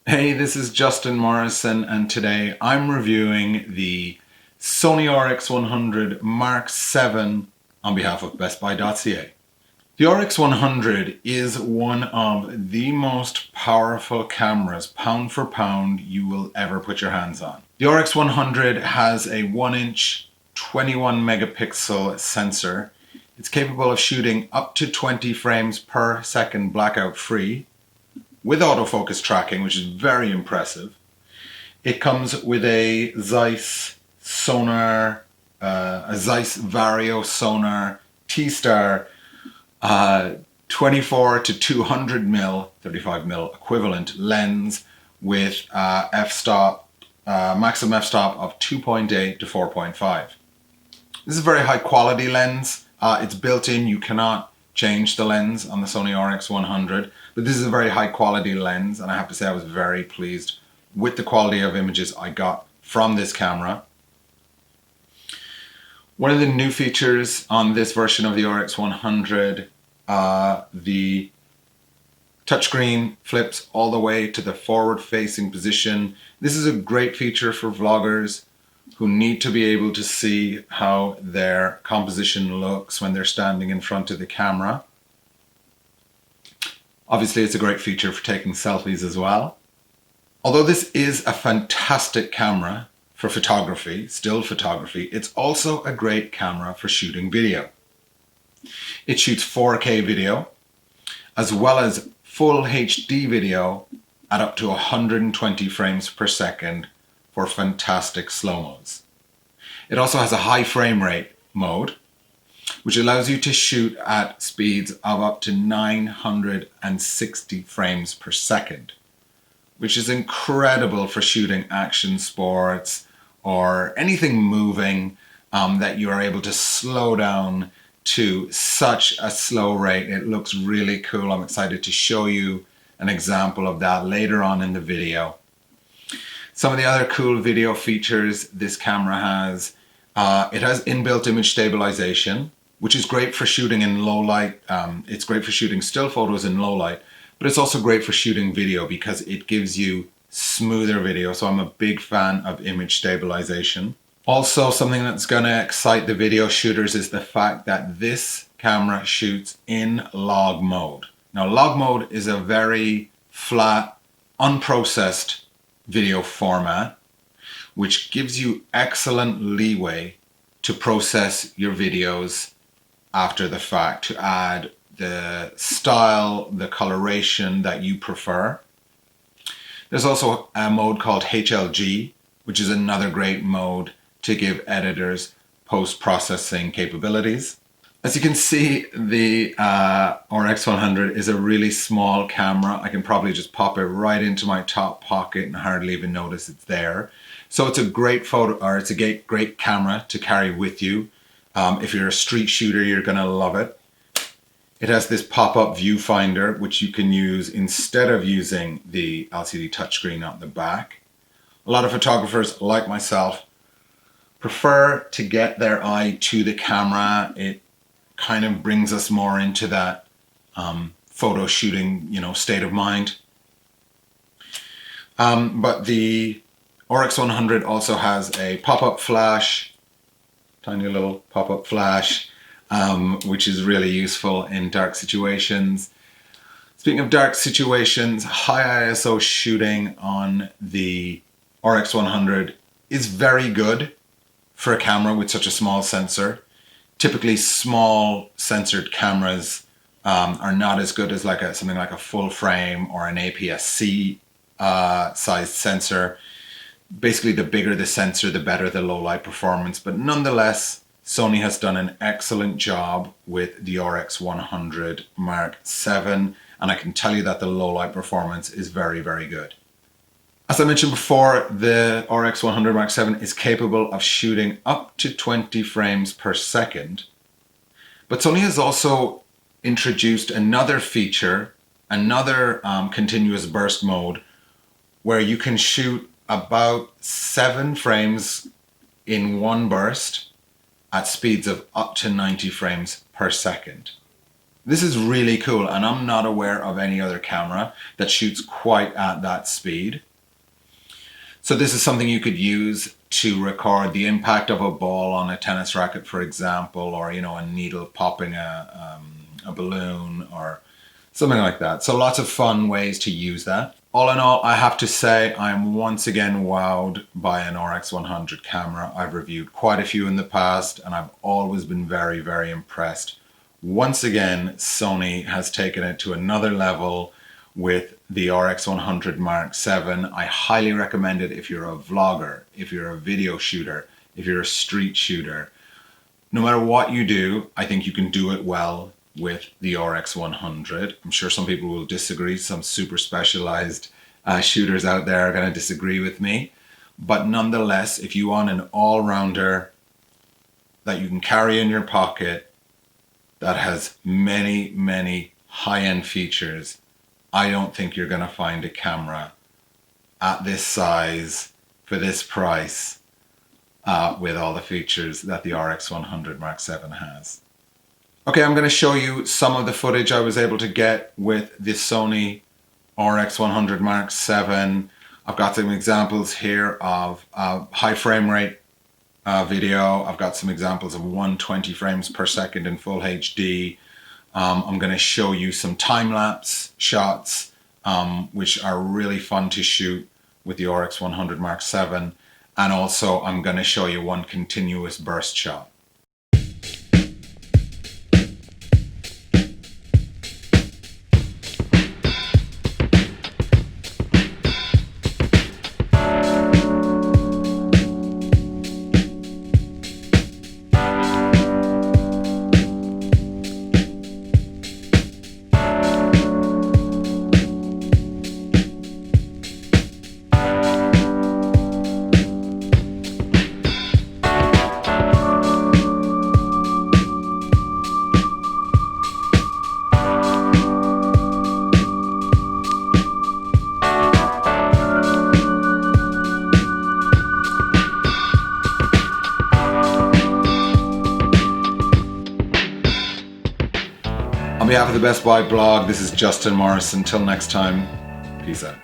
Hey, this is Justin Morrison, and today I'm reviewing the Sony RX100 Mark VII on behalf of BestBuy.ca. The RX100 is one of the most powerful cameras, pound for pound, you will ever put your hands on. The RX100 has a 1-inch 21 megapixel sensor. It's capable of shooting up to 20 frames per second blackout free, with autofocus tracking, which is very impressive. It comes with a Zeiss sonar, a Zeiss Vario sonar T-Star 24 to 200 mil, 35 mil equivalent lens with f-stop, maximum f-stop of 2.8 to 4.5. This is a very high quality lens. It's built in, you cannot change the lens on the Sony RX100, but this is a very high quality lens, and I have to say I was very pleased with the quality of images I got from this camera. One of the new features on this version of the RX100, the touchscreen flips all the way to the forward facing position. This is a great feature for vloggers who need to be able to see how their composition looks when they're standing in front of the camera. Obviously, it's a great feature for taking selfies as well. Although this is a fantastic camera for photography, still photography, it's also a great camera for shooting video. It shoots 4K video, as well as full HD video at up to 120 frames per second for fantastic slow-mos. It also has a high frame rate mode, which allows you to shoot at speeds of up to 960 frames per second, which is incredible for shooting action sports or anything moving that you are able to slow down to such a slow rate. It looks really cool. I'm excited to show you an example of that later on in the video. Some of the other cool video features this camera has, it has inbuilt image stabilization, which is great for shooting in low light. It's great for shooting still photos in low light, but it's also great for shooting video because it gives you smoother video. So I'm a big fan of image stabilization. Also, something that's going to excite the video shooters is the fact that this camera shoots in log mode. Now, log mode is a very flat, unprocessed video format, which gives you excellent leeway to process your videos after the fact, to add the style, the coloration that you prefer. There's also a mode called HLG, which is another great mode to give editors post-processing capabilities. As you can see, the RX100 is a really small camera. I can probably just pop it right into my top pocket and hardly even notice it's there. So it's a great it's a great camera to carry with you. If you're a street shooter, you're gonna love it. It has this pop-up viewfinder, which you can use instead of using the LCD touchscreen on the back. A lot of photographers, like myself, prefer to get their eye to the camera. It kind of brings us more into that photo shooting, state of mind. But the RX100 also has a pop-up flash, tiny little pop-up flash, which is really useful in dark situations. Speaking of dark situations, high ISO shooting on the RX100 is very good for a camera with such a small sensor. Typically, small censored cameras are not as good as something like a full frame or an APS-C sized sensor. Basically, the bigger the sensor, the better the low light performance. But nonetheless, Sony has done an excellent job with the RX100 Mark VII, and I can tell you that the low light performance is very, very good. As I mentioned before, the RX100 Mark VII is capable of shooting up to 20 frames per second. But Sony has also introduced another feature, another continuous burst mode, where you can shoot about 7 frames in one burst at speeds of up to 90 frames per second. This is really cool, and I'm not aware of any other camera that shoots quite at that speed. So this is something you could use to record the impact of a ball on a tennis racket, for example, or, you know, a needle popping a balloon or something like that. So lots of fun ways to use that. All in all, I have to say I'm once again wowed by an RX100 camera. I've reviewed quite a few in the past, and I've always been very, very impressed. Once again, Sony has taken it to another level with the RX100 Mark VII. I highly recommend it if you're a vlogger, if you're a video shooter, if you're a street shooter. No matter what you do, I think you can do it well with the RX100. I'm sure some people will disagree. Some super specialized shooters out there are going to disagree with me. But nonetheless, if you want an all-rounder that you can carry in your pocket, that has many, many high-end features, I don't think you're going to find a camera at this size, for this price, with all the features that the RX100 Mark VII has. Okay, I'm going to show you some of the footage I was able to get with the Sony RX100 Mark VII. I've got some examples here of high frame rate video. I've got some examples of 120 frames per second in full HD. I'm going to show you some time-lapse shots, which are really fun to shoot with the RX100 Mark VII. And also I'm going to show you one continuous burst shot. On behalf of the Best Buy blog, this is Justin Morris. Until next time, peace out.